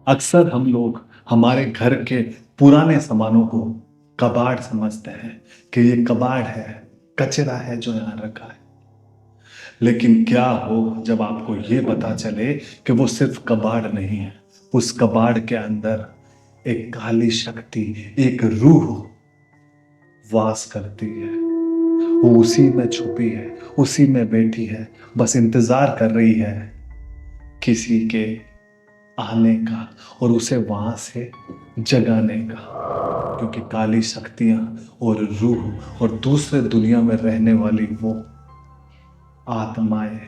अक्सर हम लोग हमारे घर के पुराने सामानों को कबाड़ समझते हैं कि ये कबाड़ है, कचरा है जो यहाँ रखा है। लेकिन क्या हो जब आपको ये पता चले कि वो सिर्फ कबाड़ नहीं है, उस कबाड़ के अंदर एक काली शक्ति, एक रूह वास करती है। वो उसी में छुपी है, उसी में बैठी है, बस इंतजार कर रही है किसी के आने का और उसे वहां से जगाने का। क्योंकि काली शक्तियां और रूह और दूसरे दुनिया में रहने वाली वो आत्माएं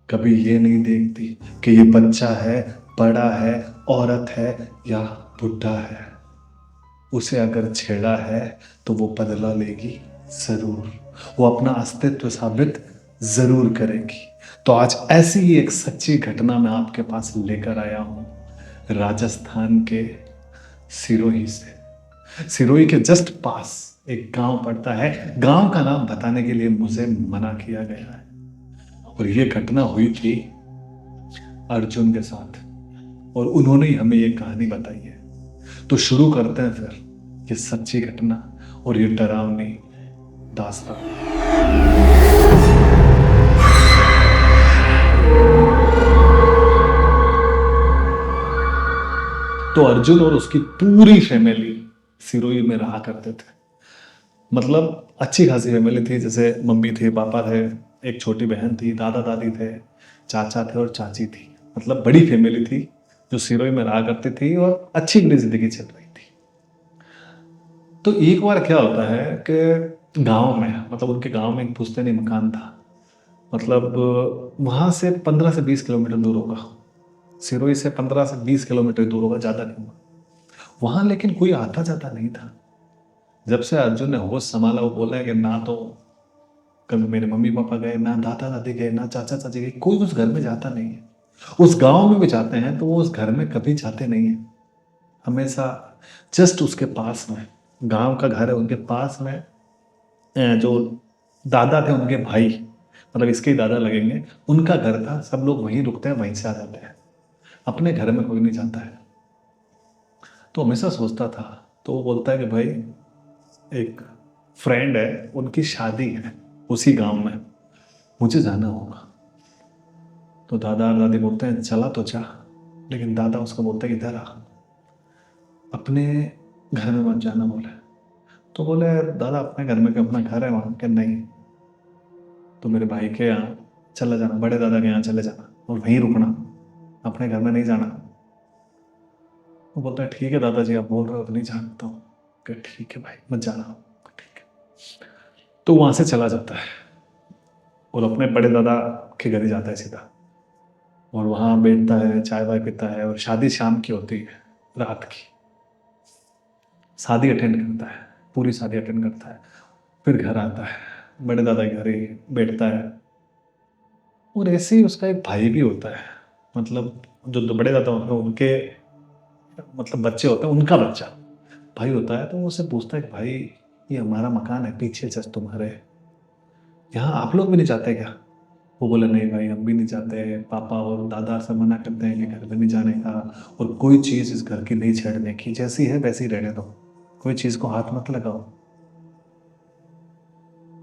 कभी ये नहीं देखती कि ये बच्चा है, बड़ा है, औरत है या बुढ़ा है। उसे अगर छेड़ा है तो वो बदला लेगी जरूर, वो अपना अस्तित्व साबित जरूर करेगी। तो आज ऐसी ही एक सच्ची घटना मैं आपके पास लेकर आया हूं, राजस्थान के सिरोही से। सिरोही के जस्ट पास एक गांव पड़ता है। गांव का नाम बताने के लिए मुझे मना किया गया है। और ये घटना हुई थी अर्जुन के साथ, और उन्होंने ही हमें ये कहानी बताई है। तो शुरू करते हैं फिर ये सच्ची घटना और ये डरावनी दास्तान। तो अर्जुन और उसकी पूरी फैमिली सिरोही में रहा करते थे। मतलब अच्छी खासी फैमिली थी, जैसे मम्मी थी, पापा थे, एक छोटी बहन थी, दादा दादी थे, चाचा थे और चाची थी। मतलब बड़ी फैमिली थी जो सिरोही में रहा करती थी और अच्छी मेरी जिंदगी चल रही थी। तो एक बार क्या होता है कि गांव में, मतलब उनके गांव में एक पुश्तैनी मकान था। मतलब वहां से 15 से 20 किलोमीटर दूर होगा, सिरोही से 15 से 20 किलोमीटर दूर होगा, ज़्यादा नहीं होगा। वहां लेकिन कोई आता जाता नहीं था। जब से अर्जुन ने होश संभाला, वो बोला है कि ना तो कभी मेरे मम्मी पापा गए, ना दादा दादी गए, ना चाचा चाची गए, कोई उस घर में जाता नहीं है। उस गांव में भी जाते हैं तो वो उस घर में कभी जाते नहीं है। हमेशा जस्ट उसके पास में गांव का घर है, उनके पास में जो दादा थे उनके भाई, मतलब इसके ही दादा लगेंगे, उनका घर था। सब लोग वहीं रुकते हैं, वहीं से आ जाते हैं, अपने घर में कोई नहीं जाता है। तो हमेशा सोचता था। तो वो बोलता है कि भाई एक फ्रेंड है, उनकी शादी है उसी गांव में, मुझे जाना होगा। तो दादा और दादी बोलते हैं चला तो जा, लेकिन दादा उसको बोलते हैं कि इधर आ, अपने घर में मत जाना बोले। तो बोले दादा अपने घर में, क्या अपना घर है वहाँ के? नहीं, तो मेरे भाई के यहाँ चला जाना, बड़े दादा के यहाँ चले जाना और वहीं रुकना, अपने घर में नहीं जाना। वो बोलता है ठीक है दादाजी, आप बोल रहे हो तो नहीं जानता हूँ। कि ठीक है भाई मत जाना, ठीक है। तो वहाँ से चला जाता है और अपने बड़े दादा के घर ही जाता है सीधा। और वहाँ बैठता है, चाय वाय पीता है, और शादी शाम की होती है, रात की शादी अटेंड करता है, पूरी शादी अटेंड करता है। फिर घर आता है, बड़े दादा के घर ही बैठता है। और ऐसे ही उसका एक भाई भी होता है, मतलब जो जो बड़े दादा होते हैं उनके मतलब बच्चे होते हैं, उनका बच्चा भाई होता है। तो वो उससे पूछता है कि भाई ये हमारा मकान है पीछे जस्ट तुम्हारे, यहाँ आप लोग भी नहीं चाहते क्या? वो बोले नहीं भाई हम भी नहीं चाहते, पापा और दादा सब मना करते हैं कि घर में नहीं जाने का, और कोई चीज़ इस घर की नहीं छेड़ने की, जैसी है वैसी रहने दो, कोई चीज़ को हाथ मत लगाओ।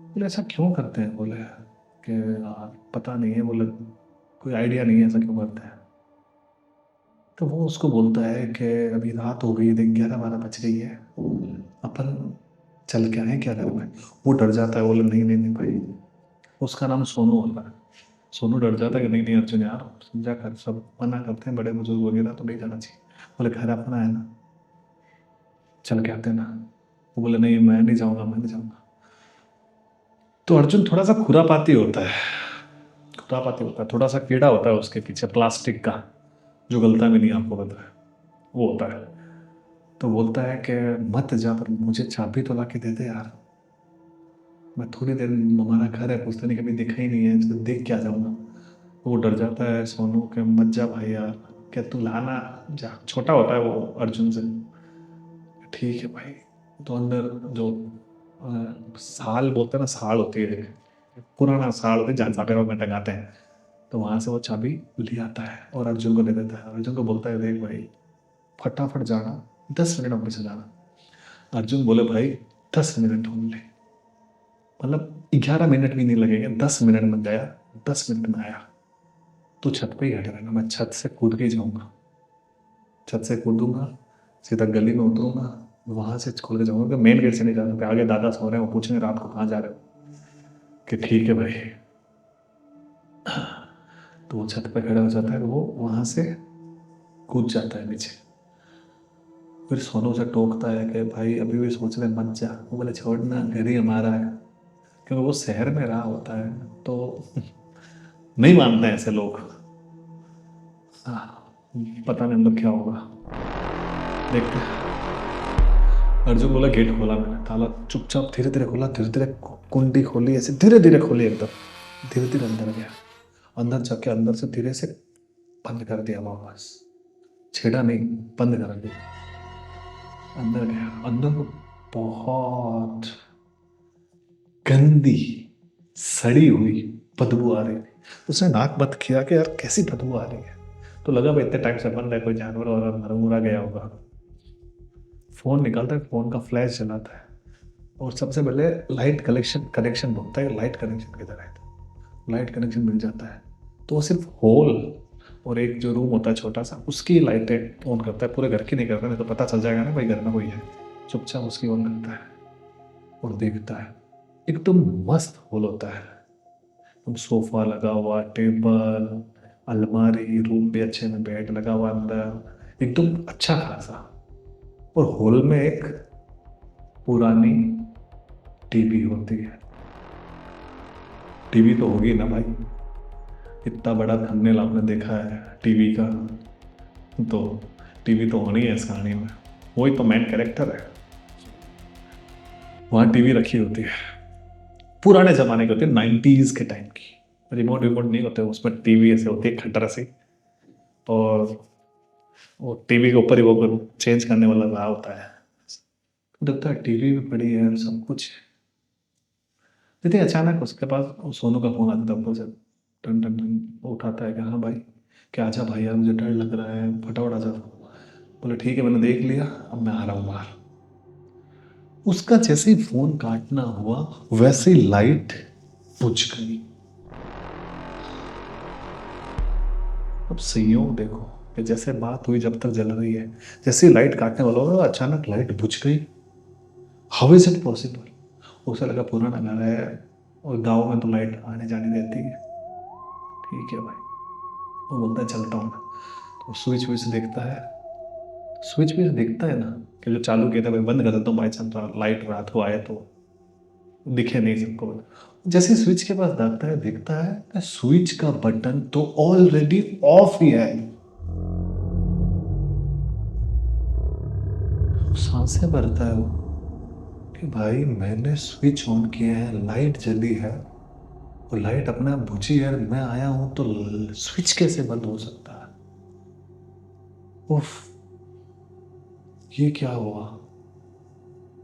बोले ऐसा क्यों करते हैं? बोले कि यार पता नहीं है, बोले कोई आइडिया नहीं है ऐसा क्यों करते हैं। तो वो उसको बोलता है कि अभी रात हो गई, देख 11-12 बज गई है, अपन चल के आए क्या घर में? वो डर जाता है, बोले नहीं नहीं नहीं भाई। उसका नाम सोनू होता है। सोनू डर जाता है कि नहीं नहीं अर्जुन यार समझा कर, सब मना करते हैं बड़े बुजुर्ग वगैरह, तो नहीं जाना चाहिए। बोले घर अपना है ना, चल के आते हैं ना। वो बोले नहीं मैं नहीं जाऊँगा, मैं नहीं जाऊँगा। तो अर्जुन थोड़ा सा खुरापाती होता है, खुरापाती होता है, थोड़ा सा कीड़ा होता है उसके पीछे प्लास्टिक का, जो गलता भी नहीं, आपको पता है वो होता है। तो बोलता है कि मत जा, पर मुझे चाबी तो ला के दे दे यार, मैं थोड़ी देर, हमारा घर है पुश्तैनी, कभी देखा ही नहीं है, इसको देख के आ जाऊँगा। वो डर जाता है सोनू के, मत जा भाई यार, क्या तू लाना जा। छोटा होता है वो अर्जुन से। ठीक है भाई। तो अंदर जो साल बोलते हैं ना, साल होती है, पुराना साल होती है जहाँ सागर में टंगाते हैं, तो वहाँ से वो चाबी ले आता है और अर्जुन को दे देता है। अर्जुन को बोलता है देख भाई फटाफट जाना, 10 मिनट ऑफिस से जाना। अर्जुन बोले भाई 10 मिनट ओनली, मतलब 11 मिनट भी नहीं लगेगा, 10 मिनट में गया, 10 मिनट में आया। तू छत पे ही खड़े रहना, मैं छत से कूद के ही जाऊँगा, छत से कूदूंगा, सीधा गली में उतरूंगा, वहाँ से खोल के जाऊँगा। मेन गेट से नहीं जाना, आगे दादा सो रहे हैं, वो पूछेंगे रात को कहाँ जा रहे हो, कि ठीक है भाई। तो वो छत पे खड़ा हो जाता है, वो वहाँ से कूद जाता है नीचे। फिर सोनू से टोकता है कि भाई अभी भी सोच रहे मत जा। वो बोले छोड़ना, घर ही हमारा है, क्योंकि वो शहर में रहा होता है तो नहीं मानते हैं ऐसे लोग। पता नहीं अंदर क्या होगा, देखते हैं। अर्जुन बोला गेट खोला मैंने, ताला चुपचाप धीरे धीरे खोला, धीरे धीरे कुंडी खोली, ऐसे धीरे धीरे खोली एकदम, धीरे धीरे अंदर गया। अंदर जाके अंदर से धीरे से बंद कर दिया वापस, छेड़ा नहीं, बंद कर दिया। अंदर गया, अंदर बहुत गंदी सड़ी हुई बदबू आ रही थी। उसने नाक बंद किया कि यार कैसी बदबू आ रही है, तो लगा भाई इतने टाइम से बंद है, कोई जानवर और मर मुरा गया होगा। फ़ोन निकालता है, फ़ोन का फ्लैश जलाता है और सबसे पहले लाइट कनेक्शन ढूंढता है, लाइट कनेक्शन किधर है। लाइट कनेक्शन मिल जाता है तो वो सिर्फ हॉल और एक जो रूम होता है छोटा सा, उसकी लाइटें ऑन करता है, पूरे घर की नहीं करता, नहीं तो पता चल जाएगा ना भाई घर में कोई है। चुपचाप उसकी ऑन करता है और देखता है एकदम मस्त हॉल होता है, एकदम सोफा लगा हुआ, टेबल, अलमारी, रूम भी अच्छे में, बेड लगा हुआ अंदर, एकदम अच्छा खासा। और हॉल में एक पुरानी टीवी होती है। टीवी तो होगी ना भाई, इतना बड़ा थंबनेल आपने देखा है टीवी का, तो टीवी तो होनी है इस कहानी में, वही तो मेन कैरेक्टर है। वहाँ टीवी रखी होती है, पुराने ज़माने की होती है, 90s के टाइम की। रिमोट नहीं होते उसमें, टीवी ऐसे होती है खटर से, और वो टीवी के ऊपर ही वो चेंज करने वाला रहा होता है। लगता है टीवी भी पड़ी है, सब कुछ। देखते अचानक उसके पास सोनू का फ़ोन आता था, ऊपर से टन टन टन, वो उठाता है कि हाँ भाई क्या, आजा भाई यार मुझे डर लग रहा है, फटाफट आ जा। बोले ठीक है मैंने देख लिया, अब मैं आ रहा हूँ बाहर। उसका जैसे ही फ़ोन काटना हुआ वैसे ही लाइट बुझ गई। अब संयोग देखो कि जैसे बात हुई जब तक जल रही है, जैसे ही लाइट काटने वाला होगा अचानक लाइट बुझ गई। How is it possible? उसे लगा पुराना घर है और गांव में तो लाइट आने जाने देती है, ठीक है भाई। वो बोलता है चलता हूँ मैं, तो स्विच विच देखता है, स्विच विच देखता है ना कि जो चालू किया था भाई बंद कर देता हूँ, बाई चांस लाइट रात को आए तो दिखे नहीं सबको। जैसे स्विच के पास जाता है, देखता है कि स्विच का बटन तो ऑलरेडी ऑफ ही है। सांसें भरता है वो कि भाई मैंने स्विच ऑन किया है, लाइट जली है और लाइट अपने आप बुझी है, मैं आया हूं तो स्विच कैसे बंद हो सकता है? उफ, ये क्या हुआ?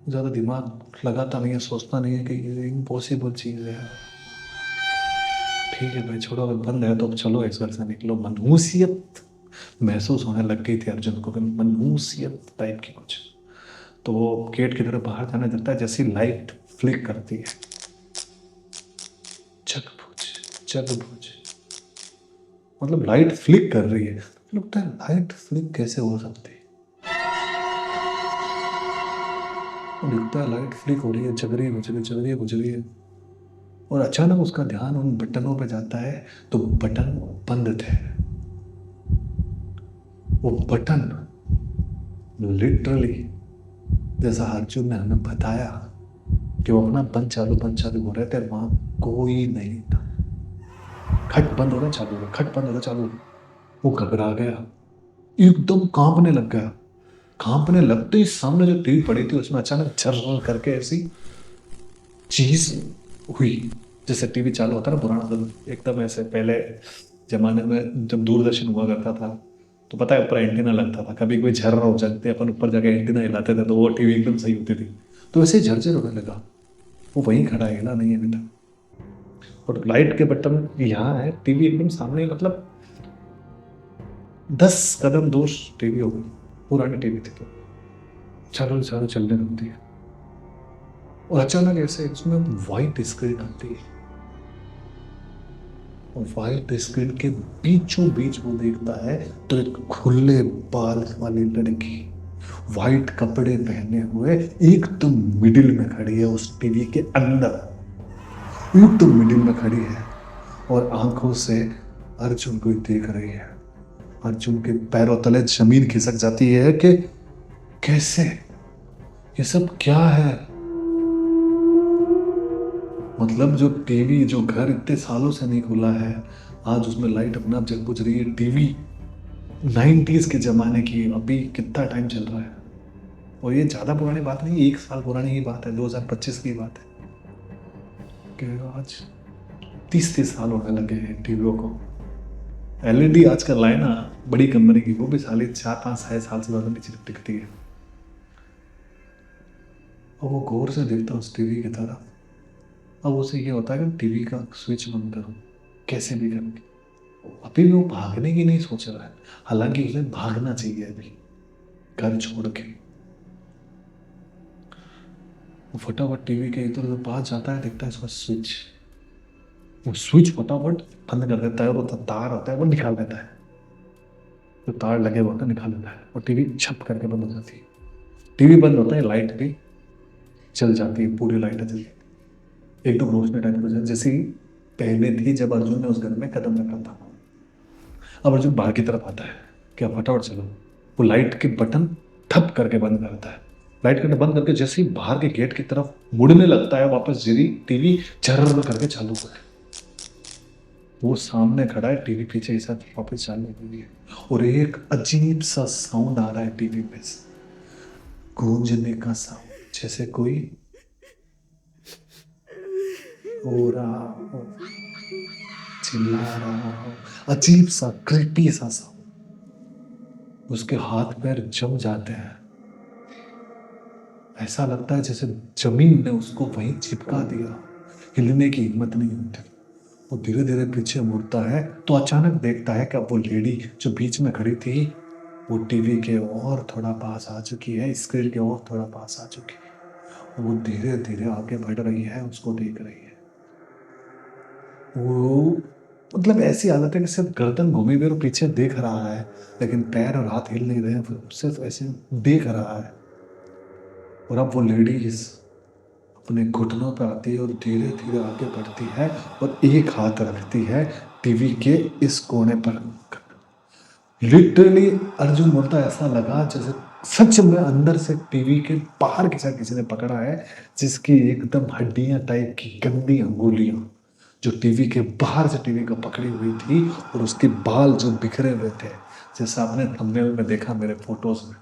ज़्यादा दिमाग लगाता नहीं है, सोचता नहीं है कि ये इम्पॉसिबल चीज़ है। ठीक है भाई छोड़ो, अगर बंद है तो अब चलो इस घर से निकलो। मनहूसियत महसूस होने लग गई थी अर्जुन को, मनहूसियत टाइप की कुछ। तो वो गेट की तरफ बाहर जाने देता है, जैसी लाइट फ्लिक करती है, जगबुझ, मतलब लाइट फ्लिक कर रही है। लगता है लाइट फ्लिक कैसे हो सकती है? दिखता है लाइट फ्लिक हो रही है, जग रही है, बुझ रही है। और अचानक उसका ध्यान उन बटनों पे जाता है, तो बटन बंद थे। वो बटन लिटरली जैसा अर्जुन ने हमें बताया कि वो अपना बंद चालू हो रहे थे, वहां कोई नहीं था। खट बंद हो रहा चालू हो, खट बंद हो रहा चालू हो। वो घबरा गया, एकदम कांपने लग गया। कांपने लगते ही सामने जो टीवी पड़ी थी उसमें अचानक झर करके ऐसी चीज हुई, जैसे टीवी चालू होता ना पुराना, एकदम ऐसे पहले जमाने में जब दूरदर्शन हुआ करता था तो पता है ऊपर एंटीना लगता था, कभी कोई झर हो जाते अपन ऊपर जाके एंटीना हिलाते थे तो वो टीवी एकदम सही होती थी। तो ऐसे झरझर होने लगा। वो वहीं खड़ा है, हिला नहीं है बेटा। और लाइट के बटन यहाँ है, टीवी एकदम सामने, मतलब 10 कदम दूर टीवी होगी। पुरानी टीवी थी तो चारों चारों चलने लगती है और अचानक ऐसे इसमें वाइट स्क्रीन आती है और वाइट स्क्रीन के बीचों बीच वो देखता है तो एक खुले बाल वाली लड़की वाइट कपड़े पहने हुए एकदम मिडिल में खड़ी है, उस टीवी के अंदर एकदम मिडिल में खड़ी है और आंखों से अर्जुन को देख रही है। अर्जुन के पैरों तले जमीन खिसक जाती है कि कैसे, ये सब क्या है। मतलब जो टीवी, जो घर इतने सालों से नहीं खुला है, आज उसमें लाइट अपने आप जग बुझ रही है। टीवी 90s के जमाने की, अभी कितना टाइम चल रहा है। और ये ज़्यादा पुरानी बात नहीं, 1 साल पुरानी ही बात है, 2025 की बात है कि आज 30 साल होने लगे हैं टीवियों को। LED आजकल लाए ना बड़ी कंपनी की, वो भी साली 4-5-6 साल से ज़्यादा नीचे टिकती है। और वो गौर से देखता है उस टीवी की तरफ। अब उसे ये होता है कि टीवी का स्विच बंद करूं कैसे भी करके। अभी भी वो भागने की नहीं सोच रहा है, हालांकि उसे भागना चाहिए अभी घर छोड़ के। वो फटाफट टीवी के इधर उधर पास जाता है, देखता है इसका स्विच। वो स्विच फटाफट बंद कर देता है और वो तार होता है वो निकाल देता है, जो तार लगे हुए होता है निकाल देता है और टीवी छप करके बंद हो जाती है। टीवी बंद होता है, लाइट भी चल जाती है, पूरी लाइट जलती है, एकदम रोशनी टाइप हो जाती जैसी पहले थी जब अर्जुन ने उस घर में कदम रखा था। अब अर्जुन बाहर की तरफ आता है, क्या फटाफट चलो। वो लाइट के बटन ठप करके बंद करता है। लाइट के बटन बंद करके जैसे ही बाहर के गेट की तरफ मुड़ने लगता है, वापस टीवी झर्र करके चालू हो गया। वो सामने खड़ा है, टीवी पीछे ही साथ वापस चालू हुई है और एक अजीब सा साउंड आ रहा है टीवी पे से, गूंजने का साउंड, जैसे कोई हो रहा हो, चिल्ला रहा हो, अजीब सा क्रीपी सा साउंड। उसके हाथ पैर जम जाते हैं, ऐसा लगता है जैसे जमीन ने उसको वहीं चिपका दिया, हिलने की हिम्मत नहीं होती। वो धीरे धीरे पीछे मुड़ता है तो अचानक देखता है कि अब वो लेडी जो बीच में खड़ी थी वो टीवी के और थोड़ा पास आ चुकी है, स्क्रीन के और थोड़ा पास आ चुकी है। वो धीरे धीरे आगे बढ़ रही है, उसको देख रही है। वो मतलब ऐसी हालत है कि सिर्फ गर्दन घूमी हुई और पीछे देख रहा है, लेकिन पैर और हाथ हिल नहीं रहे हैं, सिर्फ ऐसे देख रहा है। और अब वो लेडीज अपने घुटनों पर आती है और धीरे धीरे आगे बढ़ती है और एक हाथ रखती है टीवी के इस कोने पर। लिटरली अर्जुन बोलता ऐसा लगा जैसे सच में अंदर से टीवी के बाहर किसी ने पकड़ा है, जिसकी एकदम हड्डियां टाइप की गंदी अंगुलियां जो टीवी के बाहर से टीवी को पकड़ी हुई थी और उसके बाल जो बिखरे हुए थे, जैसा आपने थंबनेल में देखा मेरे फोटोज में,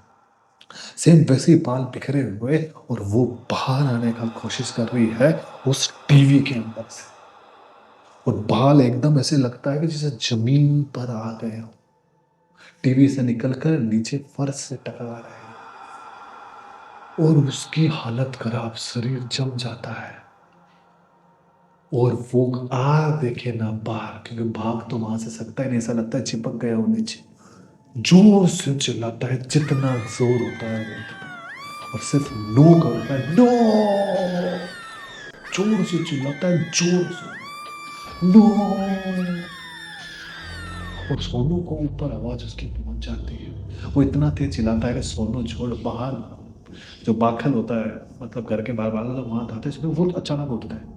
सेम वैसे ही बाल बिखरे हुए और वो बाहर आने का कोशिश कर रही है उस टीवी के अंदर से। और बाल एकदम ऐसे लगता है कि जैसे जमीन पर आ गए हो, टीवी से निकलकर नीचे फर्श से टकरा रहे हैं और उसकी हालत खराब, शरीर जम जाता है और वो देखे ना बाहर, क्योंकि भाग तो वहां से सकता ही नहीं, ऐसा लगता है चिपक गया हो नीचे। जोर से चिल्लाता है, जितना जोर होता है और सिर्फ नो करता है, नो, जोर से चिल्लाता है, जोर से नो। और सोनू को ऊपर आवाज उसकी पहुंच जाती है। वो इतना तेज चिल्लाता है कि सोनू छोड़ बाहर जो बाखल होता है, मतलब घर के बाहर वाला वहां दादा से वो अचानक उठता है।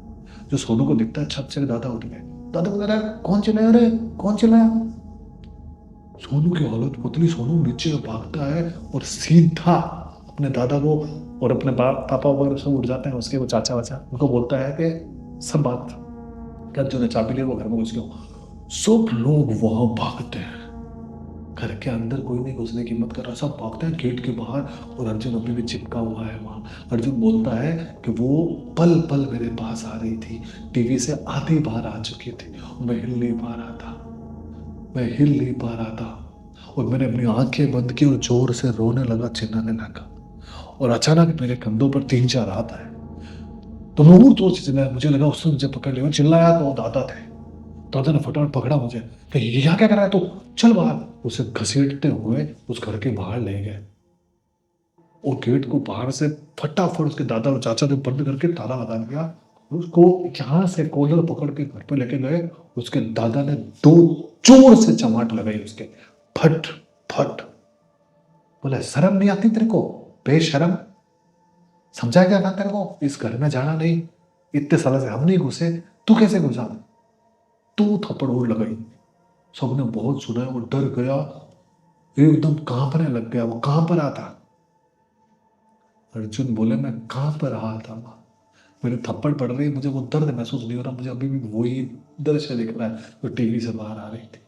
जो सोनू को दिखता है छत से दादा उठ गए, दादा को कह रहा है कौन चिल्लाया रे, कौन चिल्लाया। सोनू की हालत पतली, सोनू नीचे भागता है और सीधा अपने दादा को और अपने पापा वगैरह सब उठ जाते हैं, उसके वो चाचा वाचा, उनको बोलता है कि सब बात क्या, जो ने चाबी ले वो घर में घुस गया। सब लोग वहां भागते हैं, घर के अंदर कोई नहीं घुसने की हिम्मत कर रहा, सब भागते हैं गेट के बाहर और अर्जुन अभी भी चिपका हुआ है वहां। अर्जुन बोलता है कि वो पल पल मेरे पास आ रही थी, टीवी से आधी बाहर आ चुकी थी, मैं हिल नहीं पा रहा था, मैं हिल नहीं पा रहा था और मैंने अपनी आंखें बंद की और जोर से रोने लगा, चिल्लाने लगा और अचानक मेरे कंधों पर 3-4 हाथ आए तो मैं और जोर से चिल्लाया, मुझे लगा उसने मुझे पकड़ लिया। मैं चिल्लाया तो दादा थे। दादा ने फटाफट पकड़ा मुझे कि यहाँ क्या कर रहा है तू, चल बाहर। उसे घसीटते हुए उस घर के बाहर ले गए और गेट को बाहर से फटाफट उसके दादा और चाचा ने बंद करके ताला लगा दिया। उसको यहाँ से कॉलर पकड़ के घर पे लेके गए। उसके दादा ने 2 जोर से चमाट लगाई उसके, फट फट। बोले शर्म नहीं आती तेरे को, बेशरम, समझा क्या था तेरे को, इस घर में जाना नहीं, इतने साल से हम नहीं घुसे, तू कैसे घुसा। तू थप्पड़ और लगाई। सबने बहुत सुना, वो डर गया, एकदम कांपने लग गया। वो कहां पर आता। अर्जुन बोले मैं कहां पर रहा था, मेरे थप्पड़ पड़ रही, मुझे वो दर्द महसूस नहीं हो रहा, मुझे अभी भी वही दृश्य दिख रहा है जो टीवी से बाहर आ रही थी।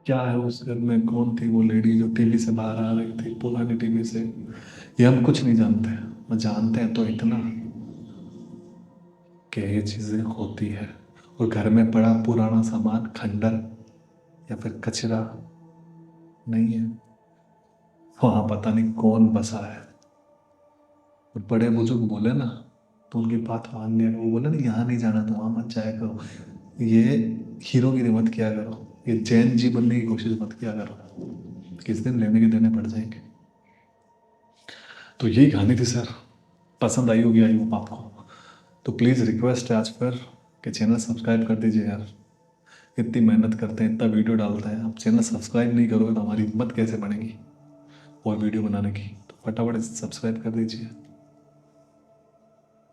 क्या है उस घर में, कौन थी वो लेडी जो टीवी से बाहर आ रही थी, पुरानी टीवी से, ये हम कुछ नहीं जानते हैं। हम जानते हैं तो इतना कि ये चीज़ें होती है। और घर में पड़ा पुराना सामान, खंडर या फिर कचरा नहीं है, वहाँ पता नहीं कौन बसा है। और बड़े बुजुर्ग बोले ना तो उनकी बात मान लिया। वो बोले ना यहाँ नहीं जाना तो वहाँ मत जाया करो, ये हीरोगिरी मत किया करो, ये जैन जी बनने की कोशिश मत किया करो, किस दिन लेने के देने पड़ जाएंगे। तो यही कहानी थी सर, पसंद आई होगी, आई होप आपको। तो प्लीज़ रिक्वेस्ट है आज फिर कि चैनल सब्सक्राइब कर दीजिए यार। इतनी मेहनत करते हैं, इतना वीडियो डालते हैं, आप चैनल सब्सक्राइब नहीं करोगे तो हमारी हिम्मत कैसे बढ़ेगी और वीडियो बनाने की। तो फटाफट सब्सक्राइब कर दीजिए।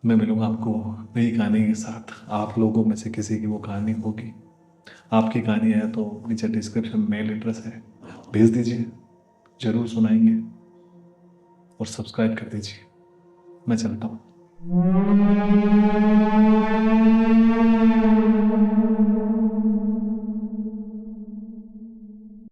मैं मिलूँगा आपको नई कहानी के साथ। आप लोगों में से किसी की वो कहानी होगी, आपकी कहानी है तो नीचे डिस्क्रिप्शन में मेल एड्रेस है, भेज दीजिए, ज़रूर सुनाएंगे। और सब्सक्राइब कर दीजिए। मैं चलता हूँ।